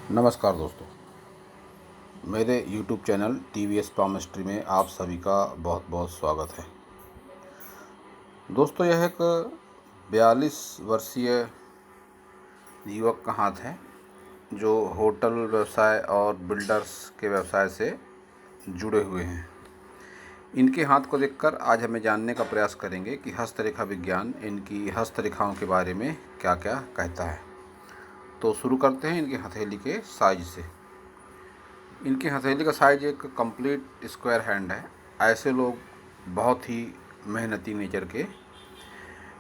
नमस्कार दोस्तों, मेरे YouTube चैनल TVS टॉमिस्ट्री में आप सभी का बहुत बहुत स्वागत है। दोस्तों, यह एक 42 वर्षीय युवक का हाथ है जो होटल व्यवसाय और बिल्डर्स के व्यवसाय से जुड़े हुए हैं। इनके हाथ को देखकर आज हमें जानने का प्रयास करेंगे कि हस्तरेखा विज्ञान इनकी हस्तरेखाओं के बारे में क्या क्या कहता है। तो शुरू करते हैं इनकी हथेली के साइज से। इनकी हथेली का साइज एक कंप्लीट स्क्वायर हैंड है। ऐसे लोग बहुत ही मेहनती नेचर के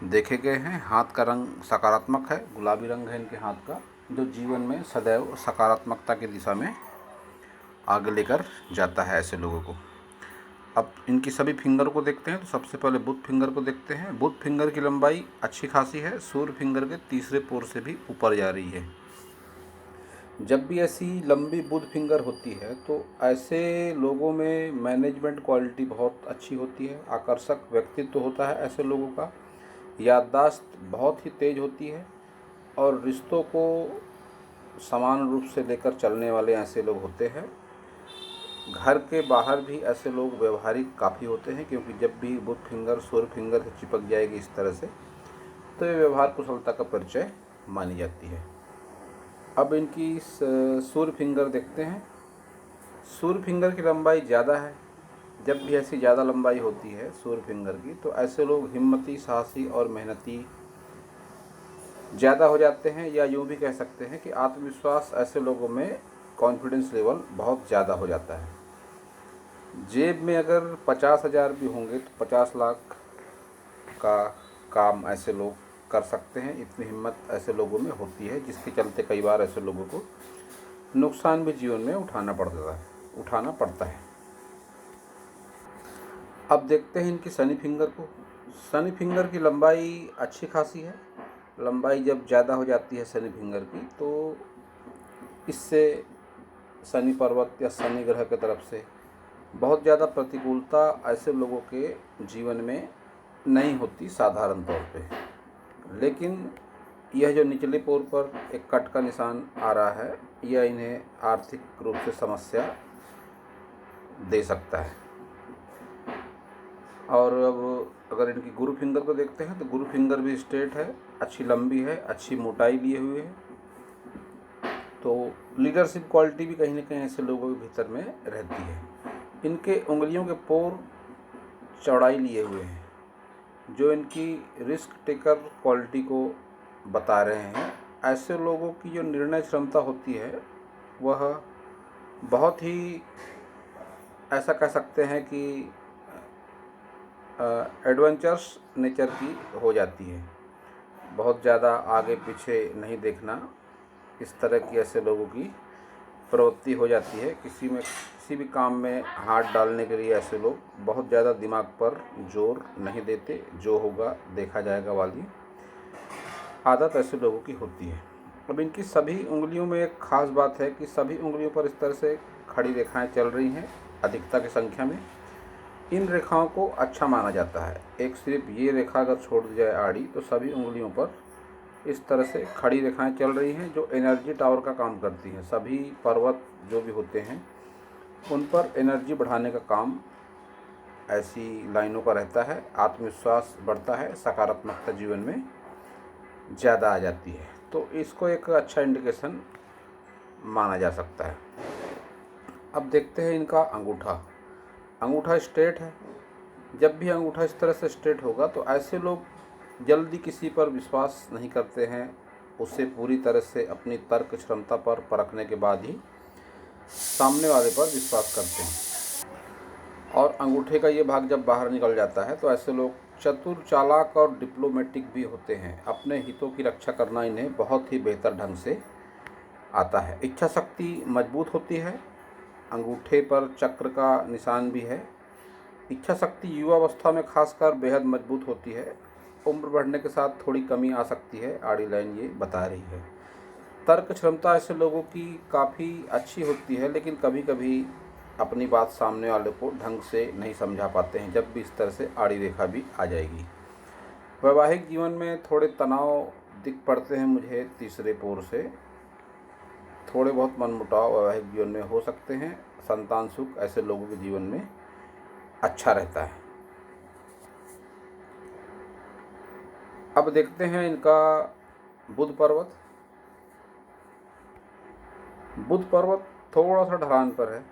देखे गए हैं। हाथ का रंग सकारात्मक है, गुलाबी रंग है इनके हाथ का, जो जीवन में सदैव सकारात्मकता की दिशा में आगे लेकर जाता है ऐसे लोगों को। अब इनकी सभी फिंगर को देखते हैं तो सबसे पहले बुध फिंगर को देखते हैं। बुध फिंगर की लंबाई अच्छी खासी है, सूर्य फिंगर के तीसरे पोर से भी ऊपर जा रही है। जब भी ऐसी लंबी बुध फिंगर होती है तो ऐसे लोगों में मैनेजमेंट क्वालिटी बहुत अच्छी होती है, आकर्षक व्यक्तित्व होता है ऐसे लोगों का, याददाश्त बहुत ही तेज होती है और रिश्तों को समान रूप से लेकर चलने वाले ऐसे लोग होते हैं। घर के बाहर भी ऐसे लोग व्यवहारिक काफ़ी होते हैं, क्योंकि जब भी बुध फिंगर सूर्य फिंगर से चिपक जाएगी इस तरह से तो ये व्यवहार कुशलता का परिचय मानी जाती है। अब इनकी सूर्य फिंगर देखते हैं। सूर्य फिंगर की लंबाई ज़्यादा है। जब भी ऐसी ज़्यादा लंबाई होती है सूर्य फिंगर की तो ऐसे लोग हिम्मती, साहसी और मेहनती ज़्यादा हो जाते हैं, या यूँ भी कह सकते हैं कि आत्मविश्वास ऐसे लोगों में, कॉन्फिडेंस लेवल बहुत ज़्यादा हो जाता है। जेब में अगर 50,000 भी होंगे तो 50 लाख का काम ऐसे लोग कर सकते हैं। इतनी हिम्मत ऐसे लोगों में होती है, जिसके चलते कई बार ऐसे लोगों को नुकसान भी जीवन में उठाना पड़ता है। अब देखते हैं इनकी शनि फिंगर को। शनि फिंगर की लंबाई अच्छी खासी है। लंबाई जब ज़्यादा हो जाती है शनि फिंगर की तो इससे शनि पर्वत या शनि ग्रह की तरफ से बहुत ज़्यादा प्रतिकूलता ऐसे लोगों के जीवन में नहीं होती साधारण तौर पे। लेकिन यह जो निचले पोर पर एक कट का निशान आ रहा है, यह इन्हें आर्थिक रूप से समस्या दे सकता है। और अब अगर इनकी गुरु फिंगर को देखते हैं तो गुरु फिंगर भी स्ट्रेट है, अच्छी लंबी है, अच्छी मोटाई लिए हुए है। तो लीडरशिप क्वालिटी भी कहीं ना कहीं ऐसे लोगों के भीतर में रहती है। इनके उंगलियों के पोर चौड़ाई लिए हुए हैं, जो इनकी रिस्क टेकर क्वालिटी को बता रहे हैं। ऐसे लोगों की जो निर्णय क्षमता होती है वह बहुत ही, ऐसा कह सकते हैं कि एडवेंचरस नेचर की हो जाती है। बहुत ज़्यादा आगे पीछे नहीं देखना, इस तरह की ऐसे लोगों की प्रवृत्ति हो जाती है। किसी भी काम में हाथ डालने के लिए ऐसे लोग बहुत ज़्यादा दिमाग पर जोर नहीं देते, जो होगा देखा जाएगा वाली आदत ऐसे लोगों की होती है। अब इनकी सभी उंगलियों में एक ख़ास बात है कि सभी उंगलियों पर इस तरह से खड़ी रेखाएं चल रही हैं अधिकता की संख्या में। इन रेखाओं को अच्छा माना जाता है। एक सिर्फ ये रेखा अगर छोड़ दी जाए आड़ी तो सभी उंगलियों पर इस तरह से खड़ी रेखाएं चल रही हैं, जो एनर्जी टावर का काम करती हैं। सभी पर्वत जो भी होते हैं उन पर एनर्जी बढ़ाने का काम ऐसी लाइनों का रहता है। आत्मविश्वास बढ़ता है, सकारात्मकता जीवन में ज़्यादा आ जाती है। तो इसको एक अच्छा इंडिकेशन माना जा सकता है। अब देखते हैं इनका अंगूठा। अंगूठा स्ट्रेट है। जब भी अंगूठा इस तरह से स्ट्रेट होगा तो ऐसे लोग जल्दी किसी पर विश्वास नहीं करते हैं, उसे पूरी तरह से अपनी तर्क क्षमता पर परखने के बाद ही सामने वाले पर विश्वास करते हैं। और अंगूठे का ये भाग जब बाहर निकल जाता है तो ऐसे लोग चतुर, चालाक और डिप्लोमेटिक भी होते हैं। अपने हितों की रक्षा करना इन्हें बहुत ही बेहतर ढंग से आता है। इच्छा शक्ति मजबूत होती है। अंगूठे पर चक्र का निशान भी है। इच्छा शक्ति युवावस्था में खासकर बेहद मजबूत होती है। उम्र बढ़ने के साथ थोड़ी कमी आ सकती है, आड़ी लाइन ये बता रही है। तर्क क्षमता ऐसे लोगों की काफ़ी अच्छी होती है, लेकिन कभी कभी अपनी बात सामने वाले को ढंग से नहीं समझा पाते हैं, जब भी इस तरह से आड़ी रेखा भी आ जाएगी। वैवाहिक जीवन में थोड़े तनाव दिख पड़ते हैं मुझे तीसरे पोर से। थोड़े बहुत मनमुटाव वैवाहिक जीवन में हो सकते हैं। संतान सुख ऐसे लोगों के जीवन में अच्छा रहता है। अब देखते हैं इनका बुध पर्वत। बुध पर्वत थोड़ा सा ढलान पर है।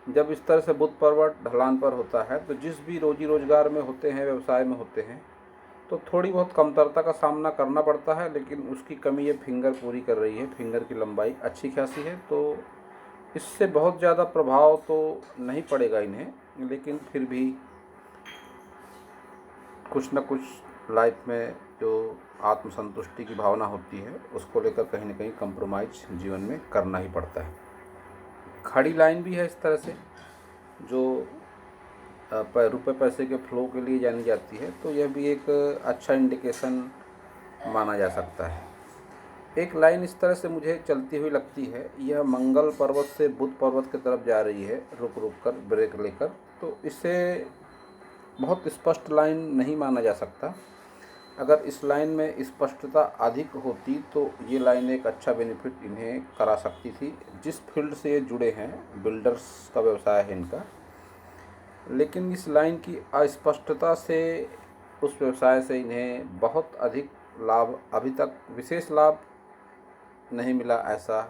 जब इस तरह से बुध पर्वत ढलान पर होता है तो जिस भी रोजी रोजगार में होते हैं, व्यवसाय में होते हैं, तो थोड़ी बहुत कमतरता का सामना करना पड़ता है, लेकिन उसकी कमी ये फिंगर पूरी कर रही है। फिंगर की लंबाई अच्छी खासी है, तो इससे बहुत ज़्यादा प्रभाव तो नहीं पड़ेगा इन्हें, लेकिन फिर भी कुछ न कुछ लाइफ में जो आत्मसंतुष्टि की भावना होती है उसको लेकर कहीं न कहीं कंप्रोमाइज़ जीवन में करना ही पड़ता है। खड़ी लाइन भी है इस तरह से, जो रुपए पैसे के फ्लो के लिए जानी जाती है, तो यह भी एक अच्छा इंडिकेशन माना जा सकता है। एक लाइन इस तरह से मुझे चलती हुई लगती है, यह मंगल पर्वत से बुध पर्वत की तरफ जा रही है, रुक रुक कर ब्रेक लेकर, तो इसे बहुत स्पष्ट लाइन नहीं माना जा सकता। अगर इस लाइन में स्पष्टता अधिक होती तो ये लाइन एक अच्छा बेनिफिट इन्हें करा सकती थी। जिस फील्ड से ये जुड़े हैं, बिल्डर्स का व्यवसाय है इनका, लेकिन इस लाइन की अस्पष्टता से उस व्यवसाय से इन्हें बहुत अधिक लाभ, अभी तक विशेष लाभ नहीं मिला, ऐसा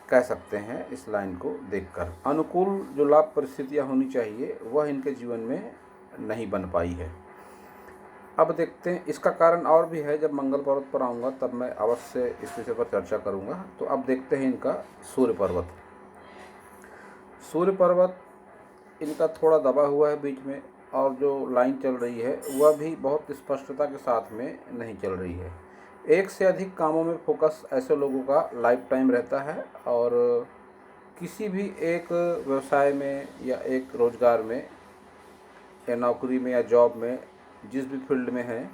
कह सकते हैं। इस लाइन को देखकर अनुकूल जो लाभ परिस्थितियां होनी चाहिए वह इनके जीवन में नहीं बन पाई है। अब देखते हैं, इसका कारण और भी है। जब मंगल पर्वत पर आऊँगा तब मैं अवश्य इस विषय पर चर्चा करूँगा। तो अब देखते हैं इनका सूर्य पर्वत। सूर्य पर्वत इनका थोड़ा दबा हुआ है बीच में, और जो लाइन चल रही है वह भी बहुत स्पष्टता के साथ में नहीं चल रही है। एक से अधिक कामों में फोकस ऐसे लोगों का लाइफ टाइम रहता है, और किसी भी एक व्यवसाय में या एक रोजगार में या नौकरी में या जॉब में, जिस भी फील्ड में है,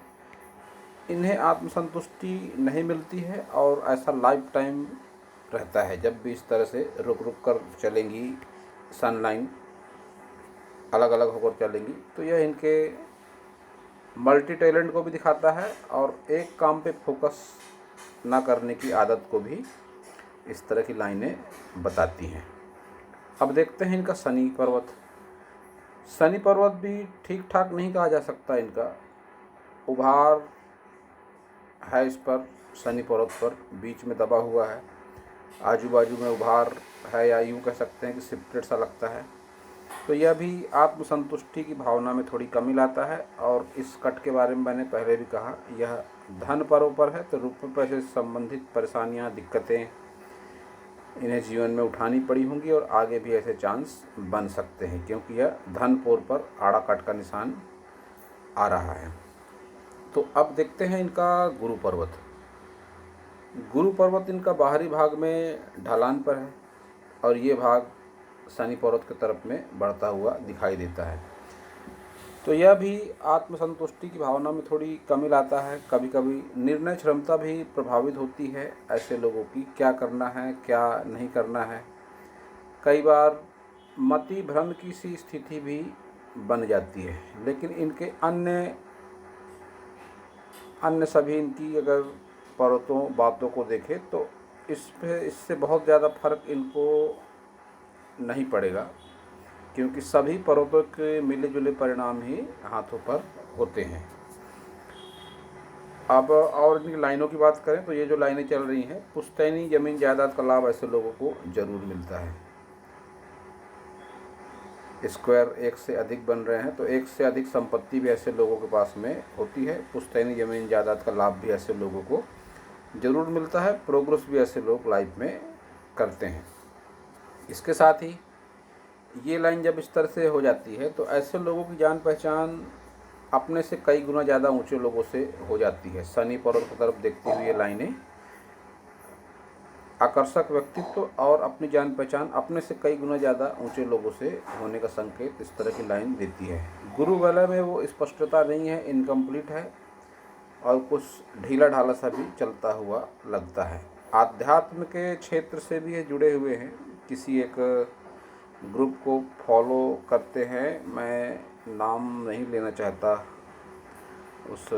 इन्हें आत्मसंतुष्टि नहीं मिलती है, और ऐसा लाइफ टाइम रहता है। जब भी इस तरह से रुक रुक कर चलेंगी सनलाइन, अलग अलग होकर चलेंगी, तो यह इनके मल्टी टैलेंट को भी दिखाता है, और एक काम पे फोकस ना करने की आदत को भी इस तरह की लाइनें बताती हैं। अब देखते हैं इनका शनि पर्वत। शनि पर्वत भी ठीक ठाक नहीं कहा जा सकता। इनका उभार है इस पर, शनि पर्वत पर बीच में दबा हुआ है, आजू बाजू में उभार है, या यूँ कह सकते हैं कि सिपरेट सा लगता है। तो यह भी आत्मसंतुष्टि की भावना में थोड़ी कमी लाता है। और इस कट के बारे में मैंने पहले भी कहा, यह धन पर्व पर है, तो रुपये पैसे से संबंधित परेशानियां, दिक्कतें इन्हें जीवन में उठानी पड़ी होंगी, और आगे भी ऐसे चांस बन सकते हैं, क्योंकि यह धन पोर पर आड़ा काट का निशान आ रहा है। तो अब देखते हैं इनका गुरु पर्वत। गुरु पर्वत इनका बाहरी भाग में ढलान पर है, और ये भाग शनि पर्वत की तरफ में बढ़ता हुआ दिखाई देता है। तो यह भी आत्मसंतुष्टि की भावना में थोड़ी कमी लाता है। कभी कभी निर्णय क्षमता भी प्रभावित होती है ऐसे लोगों की, क्या करना है क्या नहीं करना है। कई बार मति भ्रम की सी स्थिति भी बन जाती है। लेकिन इनके अन्य सभी इनकी अगर पर्वतों बातों को देखें तो इससे बहुत ज़्यादा फर्क इनको नहीं पड़ेगा, क्योंकि सभी पर्वतों के मिले जुले परिणाम ही हाथों पर होते हैं। अब और इनकी लाइनों की बात करें तो ये जो लाइनें चल रही हैं, पुश्तैनी ज़मीन जायदाद का लाभ ऐसे लोगों को ज़रूर मिलता है। स्क्वायर एक से अधिक बन रहे हैं, तो एक से अधिक संपत्ति भी ऐसे लोगों के पास में होती है। पुश्तैनी ज़मीन जायदाद का लाभ भी ऐसे लोगों को ज़रूर मिलता है। प्रोग्रेस भी ऐसे लोग लाइफ में करते हैं। इसके साथ ही ये लाइन जब इस तरह से हो जाती है तो ऐसे लोगों की जान पहचान अपने से कई गुना ज़्यादा ऊंचे लोगों से हो जाती है। शनि पर्वत की तरफ देखती हुई ये लाइनें आकर्षक व्यक्तित्व और अपनी जान पहचान अपने से कई गुना ज़्यादा ऊंचे लोगों से होने का संकेत इस तरह की लाइन देती है। गुरु गला में वो स्पष्टता नहीं है, इनकम्प्लीट है, और कुछ ढीला ढाला सा भी चलता हुआ लगता है। आध्यात्म के क्षेत्र से भी ये जुड़े हुए हैं, किसी एक ग्रुप को फॉलो करते हैं। मैं नाम नहीं लेना चाहता उस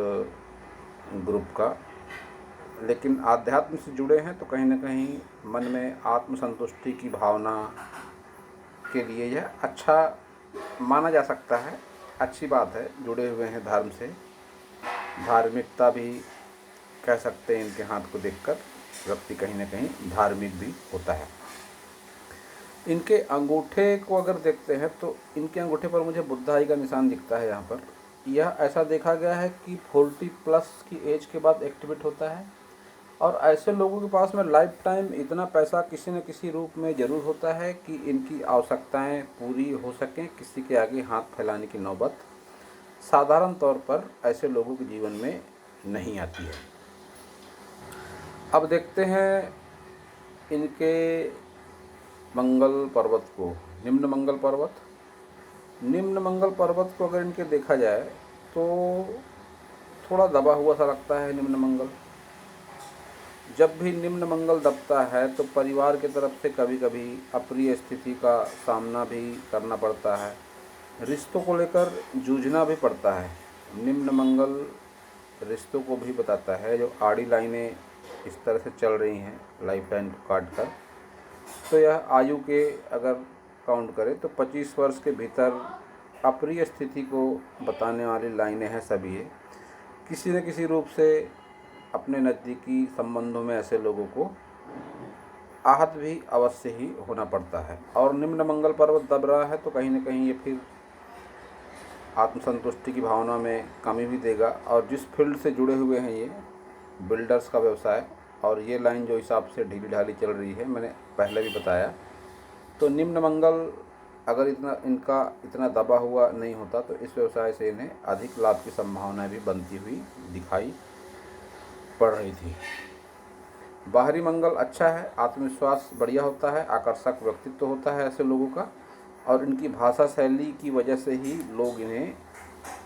ग्रुप का, लेकिन आध्यात्म से जुड़े हैं तो कहीं न कहीं मन में आत्मसंतुष्टि की भावना के लिए यह अच्छा माना जा सकता है। अच्छी बात है, जुड़े हुए हैं धर्म से। धार्मिकता भी कह सकते हैं इनके हाथ को देखकर, व्यक्ति कहीं न कहीं धार्मिक भी होता है। इनके अंगूठे को अगर देखते हैं तो इनके अंगूठे पर मुझे बुद्धाई का निशान दिखता है यहाँ पर। यह ऐसा देखा गया है कि 40 प्लस की एज के बाद एक्टिवेट होता है, और ऐसे लोगों के पास में लाइफ टाइम इतना पैसा किसी न किसी रूप में ज़रूर होता है कि इनकी आवश्यकताएं पूरी हो सकें। किसी के आगे हाथ फैलाने की नौबत साधारण तौर पर ऐसे लोगों के जीवन में नहीं आती है। अब देखते हैं इनके मंगल पर्वत को। निम्न मंगल पर्वत, निम्न मंगल पर्वत को अगर इनके देखा जाए तो थोड़ा दबा हुआ सा लगता है निम्न मंगल। जब भी निम्न मंगल दबता है तो परिवार की तरफ से कभी कभी अप्रिय स्थिति का सामना भी करना पड़ता है, रिश्तों को लेकर जूझना भी पड़ता है। निम्न मंगल रिश्तों को भी बताता है। जो आड़ी लाइनें इस तरह से चल रही हैं लाइफ लाइन को काट कर, तो यह आयु के अगर काउंट करें तो 25 वर्ष के भीतर अप्रिय स्थिति को बताने वाली लाइनें हैं सभी ये। किसी न किसी रूप से अपने नज़दीकी संबंधों में ऐसे लोगों को आहत भी अवश्य ही होना पड़ता है। और निम्न मंगल पर्वत दब रहा है तो कहीं न कहीं ये फिर आत्मसंतुष्टि की भावना में कमी भी देगा। और जिस फील्ड से जुड़े हुए हैं ये बिल्डर्स का व्यवसाय, और ये लाइन जो हिसाब से ढीली ढाली चल रही है, मैंने पहले भी बताया, तो निम्न मंगल अगर इनका इतना दबा हुआ नहीं होता तो इस व्यवसाय से इन्हें अधिक लाभ की संभावनाएं भी बनती हुई दिखाई पड़ रही थी। बाहरी मंगल अच्छा है, आत्मविश्वास बढ़िया होता है, आकर्षक व्यक्तित्व होता है ऐसे लोगों का, और इनकी भाषा शैली की वजह से ही लोग इन्हें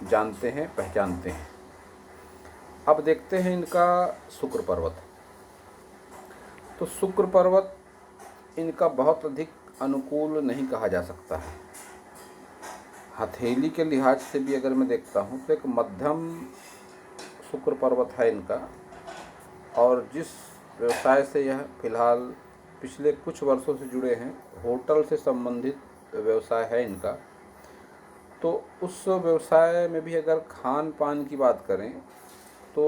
जानते हैं, पहचानते हैं। अब देखते हैं इनका शुक्र पर्वत। तो शुक्र पर्वत इनका बहुत अधिक अनुकूल नहीं कहा जा सकता है। हथेली के लिहाज से भी अगर मैं देखता हूँ तो एक मध्यम शुक्र पर्वत है इनका, और जिस व्यवसाय से यह फिलहाल पिछले कुछ वर्षों से जुड़े हैं, होटल से संबंधित व्यवसाय है इनका, तो उस व्यवसाय में भी अगर खान पान की बात करें तो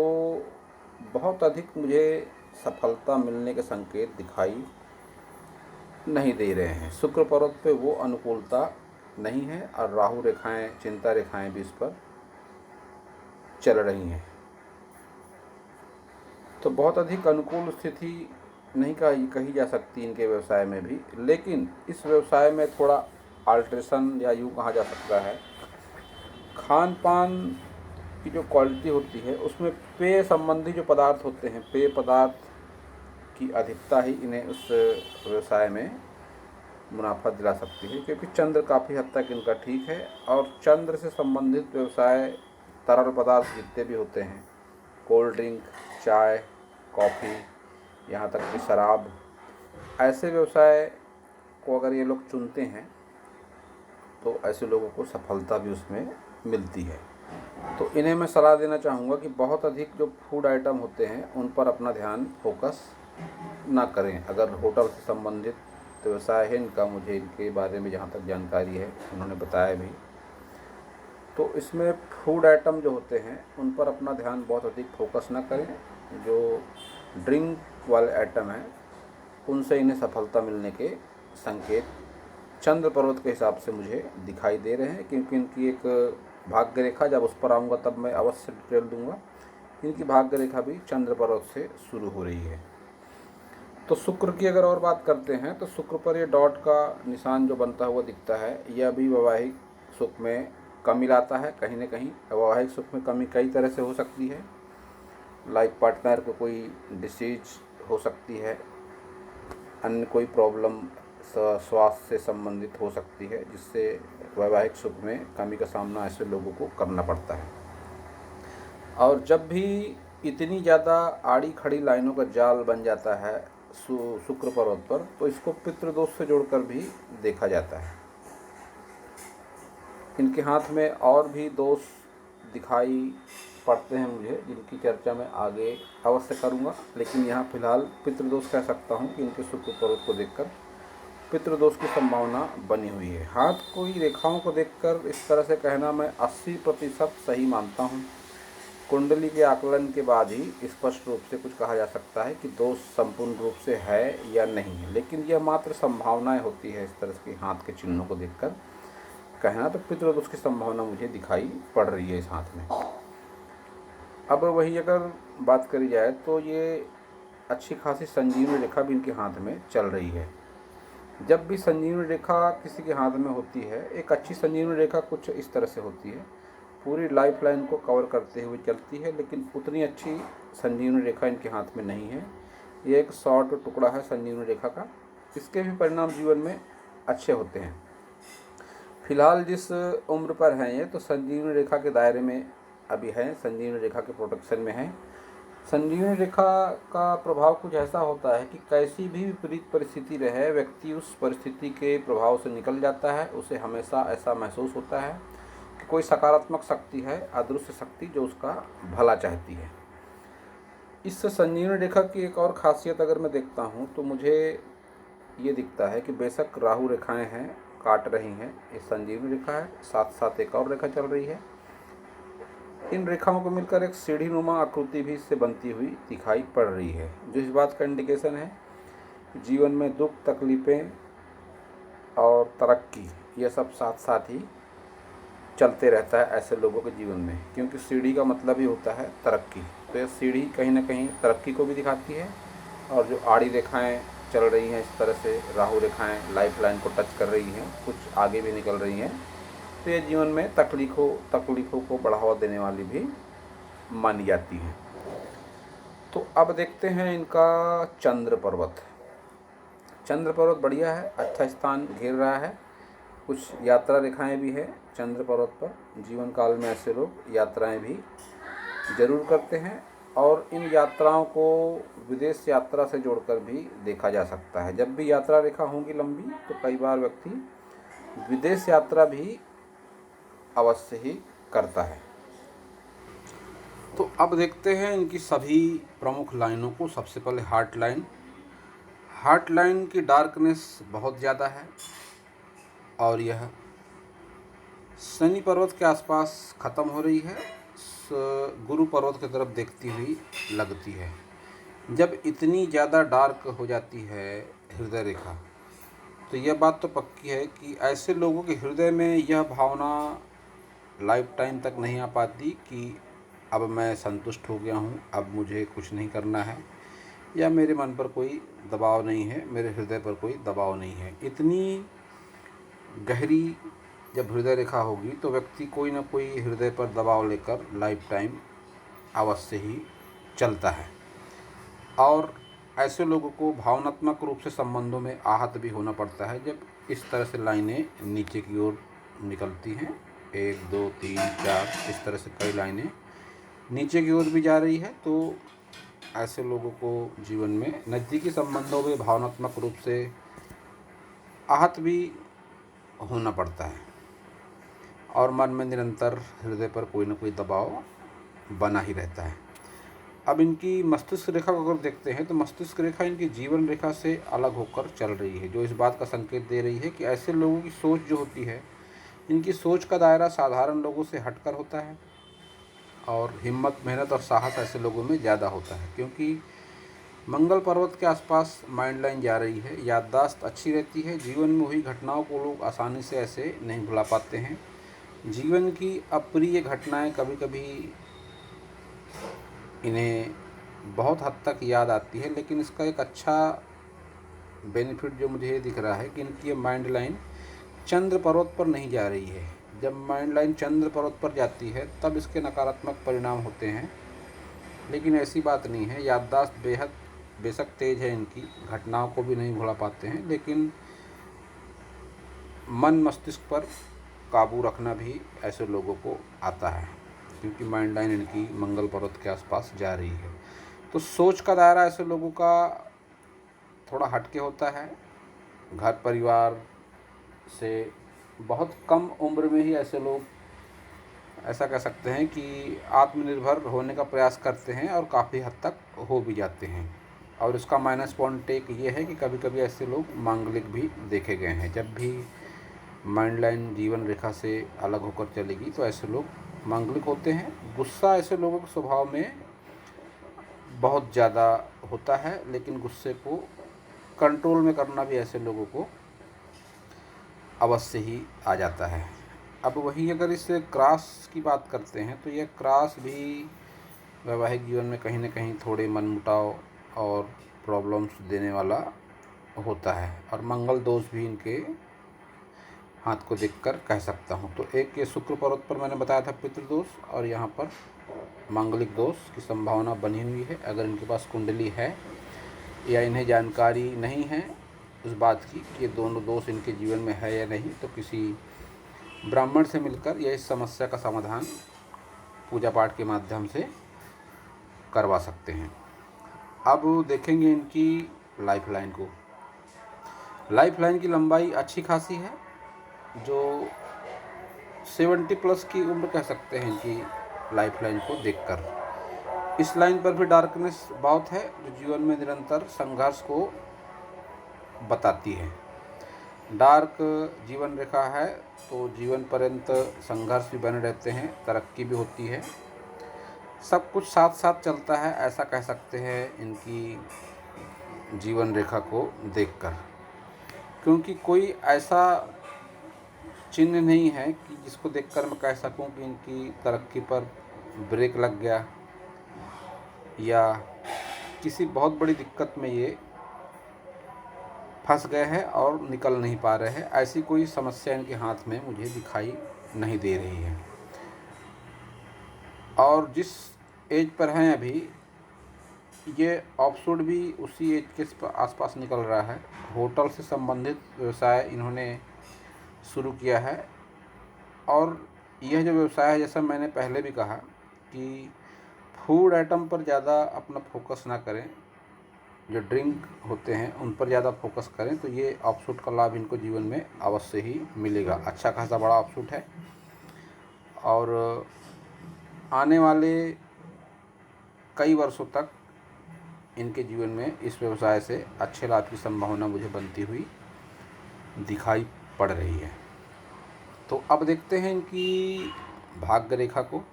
बहुत अधिक मुझे सफलता मिलने के संकेत दिखाई नहीं दे रहे हैं। शुक्र पर्वत पे वो अनुकूलता नहीं है, और राहु रेखाएं, चिंता रेखाएं भी इस पर चल रही हैं। तो बहुत अधिक अनुकूल स्थिति नहीं कही जा सकती इनके व्यवसाय में भी, लेकिन इस व्यवसाय में थोड़ा आल्ट्रेशन या यूँ कहा जा सकता है, खान पान की जो क्वालिटी होती है उसमें पेय संबंधी जो पदार्थ होते हैं, पेय पदार्थ की अधिकता ही इन्हें उस व्यवसाय में मुनाफा दिला सकती है, क्योंकि चंद्र काफ़ी हद तक इनका ठीक है। और चंद्र से संबंधित व्यवसाय, तरल पदार्थ जितने भी होते हैं, कोल्ड ड्रिंक, चाय, कॉफ़ी, यहाँ तक कि शराब, ऐसे व्यवसाय को अगर ये लोग चुनते हैं तो ऐसे लोगों को सफलता भी उसमें मिलती है। तो इन्हें मैं सलाह देना चाहूँगा कि बहुत अधिक जो फूड आइटम होते हैं उन पर अपना ध्यान फोकस ना करें। अगर होटल से संबंधित व्यवसाय है इनका, मुझे इनके बारे में जहाँ तक जानकारी है उन्होंने बताया भी, तो इसमें फूड आइटम जो होते हैं उन पर अपना ध्यान बहुत अधिक फोकस ना करें। जो ड्रिंक वाले आइटम हैं उनसे इन्हें सफलता मिलने के संकेत चंद्र पर्वत के हिसाब से मुझे दिखाई दे रहे हैं, क्योंकि इनकी एक भाग्य रेखा, जब उस पर आऊँगा तब मैं अवश्य डिटेल दूंगा, इनकी भाग्य रेखा भी चंद्र पर्वत से शुरू हो रही है। तो शुक्र की अगर और बात करते हैं तो शुक्र पर ये डॉट का निशान जो बनता हुआ दिखता है, यह भी वैवाहिक सुख में कमी लाता है। कहीं न कहीं वैवाहिक सुख में कमी कई तरह से हो सकती है। लाइफ पार्टनर को कोई डिसीज हो सकती है, अन्य कोई प्रॉब्लम स्वास्थ्य से संबंधित हो सकती है, जिससे वैवाहिक सुख में कमी का सामना ऐसे लोगों को करना पड़ता है। और जब भी इतनी ज़्यादा आड़ी खड़ी लाइनों का जाल बन जाता है शुक्र पर्वत पर, तो इसको पितृदोष से जोड़कर भी देखा जाता है। इनके हाथ में और भी दोष दिखाई पड़ते हैं मुझे, जिनकी चर्चा मैं आगे अवश्य करूँगा। लेकिन यहाँ फिलहाल पितृदोष कह सकता हूँ कि इनके शुक्र पर्वत को देखकर पितृदोष की संभावना बनी हुई है। हाथ की रेखाओं को देखकर इस तरह से कहना मैं 80% सही मानता हूँ। कुंडली के आकलन के बाद ही स्पष्ट रूप से कुछ कहा जा सकता है कि दोष संपूर्ण रूप से है या नहीं है, लेकिन यह मात्र संभावनाएं होती है। इस तरह के हाथ के चिन्हों को देखकर कहना तो पितृदोष की संभावना मुझे दिखाई पड़ रही है इस हाथ में। अब वही अगर बात करी जाए तो ये अच्छी खासी संजीवनी रेखा भी इनके हाथ में चल रही है। जब भी संजीवनी रेखा किसी के हाथ में होती है, एक अच्छी संजीवनी रेखा कुछ इस तरह से होती है, पूरी लाइफ लाइन को कवर करते हुए चलती है, लेकिन उतनी अच्छी संजीवनी रेखा इनके हाथ में नहीं है। ये एक शॉर्ट टुकड़ा है संजीवनी रेखा का। इसके भी परिणाम जीवन में अच्छे होते हैं। फिलहाल जिस उम्र पर हैं ये, तो संजीवनी रेखा के दायरे में अभी हैं, संजीवनी रेखा के प्रोटेक्शन में हैं। संजीवनी रेखा का प्रभाव कुछ ऐसा होता है कि कैसी भी विपरीत परिस्थिति रहे, व्यक्ति उस परिस्थिति के प्रभाव से निकल जाता है। उसे हमेशा ऐसा महसूस होता है कि कोई सकारात्मक शक्ति है, अदृश्य शक्ति, जो उसका भला चाहती है। इस संजीवनी रेखा की एक और खासियत अगर मैं देखता हूँ तो मुझे ये दिखता है कि बेशक राहु रेखाएं हैं, काट रही हैं, ये संजीवनी रेखा है, साथ साथ एक और रेखा चल रही है। इन रेखाओं को मिलकर एक सीढ़ी नुमा आकृति भी इससे बनती हुई दिखाई पड़ रही है, जो इस बात का इंडिकेशन है कि जीवन में दुख, तकलीफ़ें और तरक्की, यह सब साथ साथ ही चलते रहता है ऐसे लोगों के जीवन में, क्योंकि सीढ़ी का मतलब ही होता है तरक्की। तो यह सीढ़ी कहीं ना कहीं तरक्की को भी दिखाती है। और जो आड़ी रेखाएं चल रही हैं, इस तरह से राहु रेखाएं लाइफ लाइन को टच कर रही हैं, कुछ आगे भी निकल रही हैं, तो ये जीवन में तकलीफ़ों को बढ़ावा देने वाली भी मानी जाती हैं। तो अब देखते हैं इनका चंद्र पर्वत। चंद्र पर्वत बढ़िया है, अच्छा स्थान घेर रहा है। कुछ यात्रा रेखाएं भी है चंद्र पर्वत पर। जीवन काल में ऐसे लोग यात्राएं भी जरूर करते हैं, और इन यात्राओं को विदेश यात्रा से जोड़कर भी देखा जा सकता है। जब भी यात्रा रेखा होंगी लंबी, तो कई बार व्यक्ति विदेश यात्रा भी अवश्य ही करता है। तो अब देखते हैं इनकी सभी प्रमुख लाइनों को। सबसे पहले हार्ट लाइन की डार्कनेस बहुत ज़्यादा है, और यह शनि पर्वत के आसपास ख़त्म हो रही है, गुरु पर्वत की तरफ देखती हुई लगती है। जब इतनी ज़्यादा डार्क हो जाती है हृदय रेखा, तो यह बात तो पक्की है कि ऐसे लोगों के हृदय में यह भावना लाइफ टाइम तक नहीं आ पाती कि अब मैं संतुष्ट हो गया हूँ, अब मुझे कुछ नहीं करना है, या मेरे मन पर कोई दबाव नहीं है, मेरे हृदय पर कोई दबाव नहीं है। इतनी गहरी जब हृदय रेखा होगी, तो व्यक्ति कोई ना कोई हृदय पर दबाव लेकर लाइफ टाइम अवश्य ही चलता है। और ऐसे लोगों को भावनात्मक रूप से संबंधों में आहत भी होना पड़ता है, जब इस तरह से लाइनें नीचे की ओर निकलती हैं। 1 2 3 4 इस तरह से कई लाइनें नीचे की ओर भी जा रही है, तो ऐसे लोगों को जीवन में नज़दीकी संबंधों में भावनात्मक रूप से आहत भी होना पड़ता है, और मन में निरंतर हृदय पर कोई ना कोई दबाव बना ही रहता है। अब इनकी मस्तिष्क रेखा को अगर देखते हैं, तो मस्तिष्क रेखा इनकी जीवन रेखा से अलग होकर चल रही है, जो इस बात का संकेत दे रही है कि ऐसे लोगों की सोच जो होती है, इनकी सोच का दायरा साधारण लोगों से हटकर होता है, और हिम्मत, मेहनत और साहस ऐसे लोगों में ज़्यादा होता है। क्योंकि मंगल पर्वत के आसपास माइंड लाइन जा रही है, याददाश्त अच्छी रहती है, जीवन में हुई घटनाओं को लोग आसानी से ऐसे नहीं भुला पाते हैं। जीवन की अप्रिय घटनाएं कभी कभी इन्हें बहुत हद तक याद आती है, लेकिन इसका एक अच्छा बेनिफिट जो मुझे ये दिख रहा है कि इनकी ये माइंड लाइन चंद्र पर्वत पर नहीं जा रही है। जब माइंड लाइन चंद्र पर्वत पर जाती है, तब इसके नकारात्मक परिणाम होते हैं, लेकिन ऐसी बात नहीं है। याददाश्त बेशक तेज है इनकी, घटनाओं को भी नहीं भुला पाते हैं, लेकिन मन मस्तिष्क पर काबू रखना भी ऐसे लोगों को आता है, क्योंकि माइंड लाइन इनकी मंगल पर्वत के आसपास जा रही है। तो सोच का दायरा ऐसे लोगों का थोड़ा हटके होता है। घर परिवार से बहुत कम उम्र में ही ऐसे लोग ऐसा कह सकते हैं कि आत्मनिर्भर होने का प्रयास करते हैं और काफ़ी हद तक हो भी जाते हैं। और इसका माइनस पॉइंट एक ये है कि कभी कभी ऐसे लोग मांगलिक भी देखे गए हैं। जब भी माइंड लाइन जीवन रेखा से अलग होकर चलेगी तो ऐसे लोग मांगलिक होते हैं। गुस्सा ऐसे लोगों के स्वभाव में बहुत ज़्यादा होता है, लेकिन गुस्से को कंट्रोल में करना भी ऐसे लोगों को अवश्य ही आ जाता है। अब वहीं अगर इस क्रॉस की बात करते हैं तो यह क्रॉस भी वैवाहिक जीवन में कहीं ना कहीं थोड़े मनमुटाव और प्रॉब्लम्स देने वाला होता है। और मंगल दोष भी इनके हाथ को देखकर कह सकता हूँ। तो एक ये शुक्र पर्वत पर मैंने बताया था पितृदोष, और यहाँ पर मांगलिक दोष की संभावना बनी हुई है। अगर इनके पास कुंडली है या इन्हें जानकारी नहीं है उस बात की कि ये दोनों दोष इनके जीवन में है या नहीं, तो किसी ब्राह्मण से मिलकर यह इस समस्या का समाधान पूजा पाठ के माध्यम से करवा सकते हैं। अब देखेंगे इनकी लाइफ लाइन को। लाइफ लाइन की लंबाई अच्छी खासी है, जो 70 प्लस की उम्र कह सकते हैं इनकी लाइफ लाइन को देखकर। इस लाइन पर भी डार्कनेस बहुत है, जो जीवन में निरंतर संघर्ष को बताती है। डार्क जीवन रेखा है तो जीवन पर्यंत संघर्ष भी बने रहते हैं, तरक्की भी होती है, सब कुछ साथ साथ चलता है, ऐसा कह सकते हैं इनकी जीवन रेखा को देखकर। क्योंकि कोई ऐसा चिन्ह नहीं है कि जिसको देखकर मैं कह सकूं कि इनकी तरक्की पर ब्रेक लग गया या किसी बहुत बड़ी दिक्कत में ये फंस गए हैं और निकल नहीं पा रहे हैं। ऐसी कोई समस्या इनके हाथ में मुझे दिखाई नहीं दे रही है। और जिस एज पर हैं अभी, ये ऑफशूट भी उसी एज के आसपास निकल रहा है। होटल से संबंधित व्यवसाय इन्होंने शुरू किया है, और यह जो व्यवसाय है, जैसा मैंने पहले भी कहा कि फूड आइटम पर ज़्यादा अपना फोकस ना करें, जो ड्रिंक होते हैं उन पर ज़्यादा फोकस करें, तो ये ऑफशूट का लाभ इनको जीवन में अवश्य ही मिलेगा। अच्छा खासा बड़ा ऑफशूट है, और आने वाले कई वर्षों तक इनके जीवन में इस व्यवसाय से अच्छे लाभ की संभावना मुझे बनती हुई दिखाई पड़ रही है। तो अब देखते हैं इनकी भाग्य रेखा को।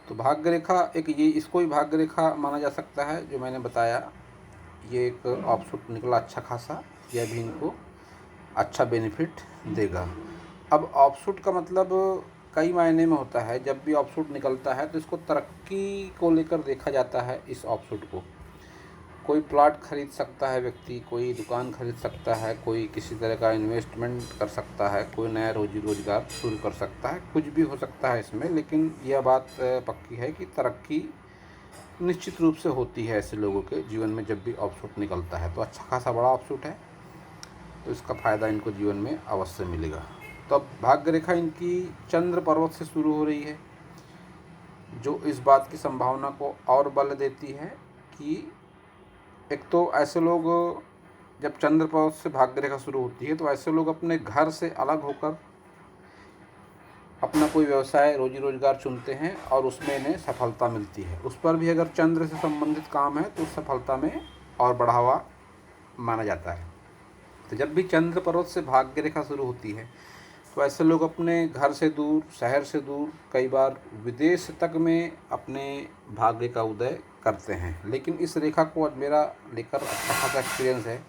तो भाग्य रेखा एक ये, इसको ही भाग्य रेखा माना जा सकता है। जो मैंने बताया, ये एक ऑफशूट निकला अच्छा खासा, यह भी इनको अच्छा बेनिफिट देगा। अब ऑफशूट का मतलब कई मायने में होता है। जब भी ऑफशूट निकलता है तो इसको तरक्की को लेकर देखा जाता है। इस ऑफशूट को कोई प्लॉट खरीद सकता है व्यक्ति, कोई दुकान खरीद सकता है, कोई किसी तरह का इन्वेस्टमेंट कर सकता है, कोई नया रोजी रोजगार शुरू कर सकता है, कुछ भी हो सकता है इसमें। लेकिन यह बात पक्की है कि तरक्की निश्चित रूप से होती है ऐसे लोगों के जीवन में जब भी ऑफशूट निकलता है। तो अच्छा खासा बड़ा ऑफशूट है, तो इसका फ़ायदा इनको जीवन में अवश्य मिलेगा। तो अब भाग्य रेखा इनकी चंद्र पर्वत से शुरू हो रही है, जो इस बात की संभावना को और बल देती है कि एक तो ऐसे लोग, जब चंद्र पर्वत से भाग्य रेखा शुरू होती है तो ऐसे लोग अपने घर से अलग होकर अपना कोई व्यवसाय रोजी रोजगार चुनते हैं और उसमें इन्हें सफलता मिलती है। उस पर भी अगर चंद्र से संबंधित काम है तो उस सफलता में और बढ़ावा माना जाता है। तो जब भी चंद्र पर्वत से भाग्य रेखा शुरू होती है तो ऐसे लोग अपने घर से दूर, शहर से दूर, कई बार विदेश तक में अपने भाग्य का उदय करते हैं। लेकिन इस रेखा को आज मेरा लेकर अच्छा खासा एक्सपीरियंस है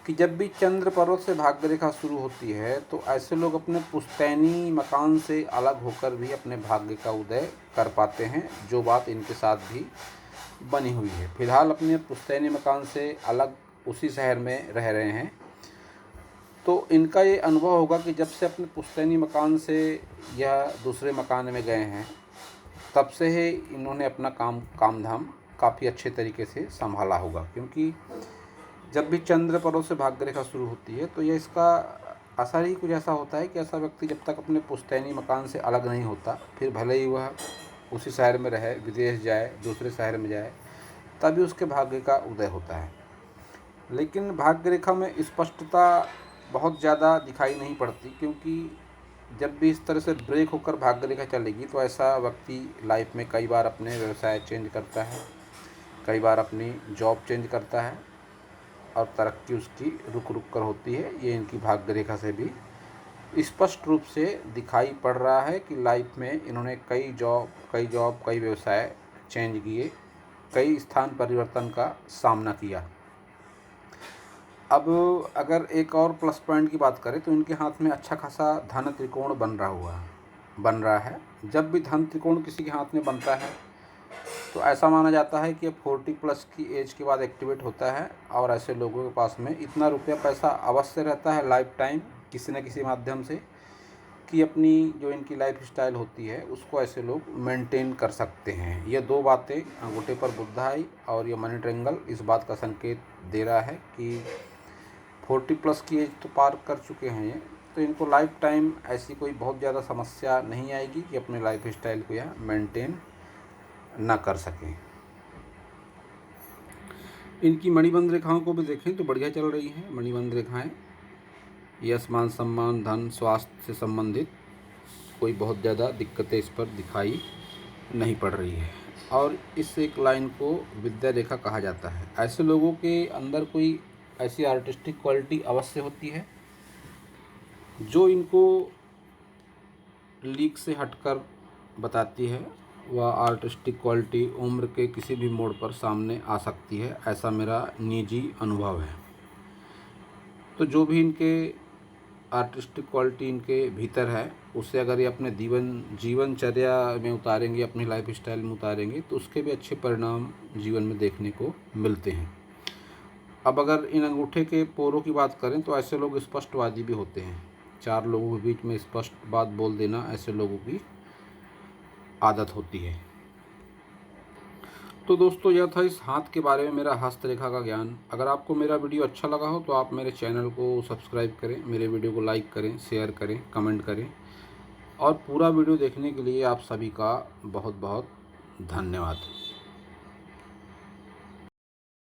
कि जब भी चंद्र पर्वत से भाग्य रेखा शुरू होती है तो ऐसे लोग अपने पुश्तैनी मकान से अलग होकर भी अपने भाग्य का उदय कर पाते हैं, जो बात इनके साथ भी बनी हुई है। फिलहाल अपने पुश्तैनी मकान से अलग उसी शहर में रह रहे हैं, तो इनका ये अनुभव होगा कि जब से अपने पुश्तैनी मकान से या दूसरे मकान में गए हैं, तब से ही इन्होंने अपना काम धाम काफ़ी अच्छे तरीके से संभाला होगा। क्योंकि जब भी चंद्र पर्वत से भाग्य रेखा शुरू होती है तो ये इसका असर ही कुछ ऐसा होता है कि ऐसा व्यक्ति जब तक अपने पुश्तैनी मकान से अलग नहीं होता, फिर भले ही वह उसी शहर में रहे, विदेश जाए, दूसरे शहर में जाए, तभी उसके भाग्य का उदय होता है। लेकिन भाग्य रेखा में स्पष्टता बहुत ज़्यादा दिखाई नहीं पड़ती, क्योंकि जब भी इस तरह से ब्रेक होकर भाग्य रेखा चलेगी तो ऐसा व्यक्ति लाइफ में कई बार अपने व्यवसाय चेंज करता है, कई बार अपनी जॉब चेंज करता है और तरक्की उसकी रुक रुक कर होती है। ये इनकी भाग्य रेखा से भी स्पष्ट रूप से दिखाई पड़ रहा है कि लाइफ में इन्होंने कई व्यवसाय चेंज किए, कई स्थान परिवर्तन का सामना किया। अब अगर एक और प्लस पॉइंट की बात करें तो इनके हाथ में अच्छा खासा धन त्रिकोण बन रहा है। जब भी धन त्रिकोण किसी के हाथ में बनता है तो ऐसा माना जाता है कि अब 40 प्लस की एज के बाद एक्टिवेट होता है और ऐसे लोगों के पास में इतना रुपया पैसा अवश्य रहता है लाइफ टाइम किसी न किसी माध्यम से कि अपनी जो इनकी लाइफ स्टाइल होती है उसको ऐसे लोग मेंटेन कर सकते हैं। ये दो बातें, अंगूठे पर बुधाई और ये मनी ट्रायंगल, इस बात का संकेत दे रहा है कि 40 प्लस की एज तो पार कर चुके हैं ये, तो इनको लाइफ टाइम ऐसी कोई बहुत ज़्यादा समस्या नहीं आएगी कि अपने लाइफ स्टाइल को यह मेंटेन ना कर सकें। इनकी मणिबंध रेखाओं को भी देखें तो बढ़िया चल रही हैं मणिबंध रेखाएं। यश मान सम्मान धन स्वास्थ्य से संबंधित कोई बहुत ज़्यादा दिक्कतें इस पर दिखाई नहीं पड़ रही है। और इस एक लाइन को विद्या रेखा कहा जाता है। ऐसे लोगों के अंदर कोई ऐसी आर्टिस्टिक क्वालिटी अवश्य होती है जो इनको लीक से हटकर बताती है। वह आर्टिस्टिक क्वालिटी उम्र के किसी भी मोड़ पर सामने आ सकती है, ऐसा मेरा निजी अनुभव है। तो जो भी इनके आर्टिस्टिक क्वालिटी इनके भीतर है उसे अगर ये अपने जीवनचर्या में उतारेंगे, अपनी लाइफ स्टाइल में उतारेंगे तो उसके भी अच्छे परिणाम जीवन में देखने को मिलते हैं। अब अगर इन अंगूठे के पोरों की बात करें तो ऐसे लोग स्पष्टवादी भी होते हैं। 4 लोगों के बीच में स्पष्ट बात बोल देना ऐसे लोगों की आदत होती है। तो दोस्तों यह था इस हाथ के बारे में मेरा हस्तरेखा का ज्ञान। अगर आपको मेरा वीडियो अच्छा लगा हो तो आप मेरे चैनल को सब्सक्राइब करें, मेरे वीडियो को लाइक करें, शेयर करें, कमेंट करें और पूरा वीडियो देखने के लिए आप सभी का बहुत बहुत धन्यवाद।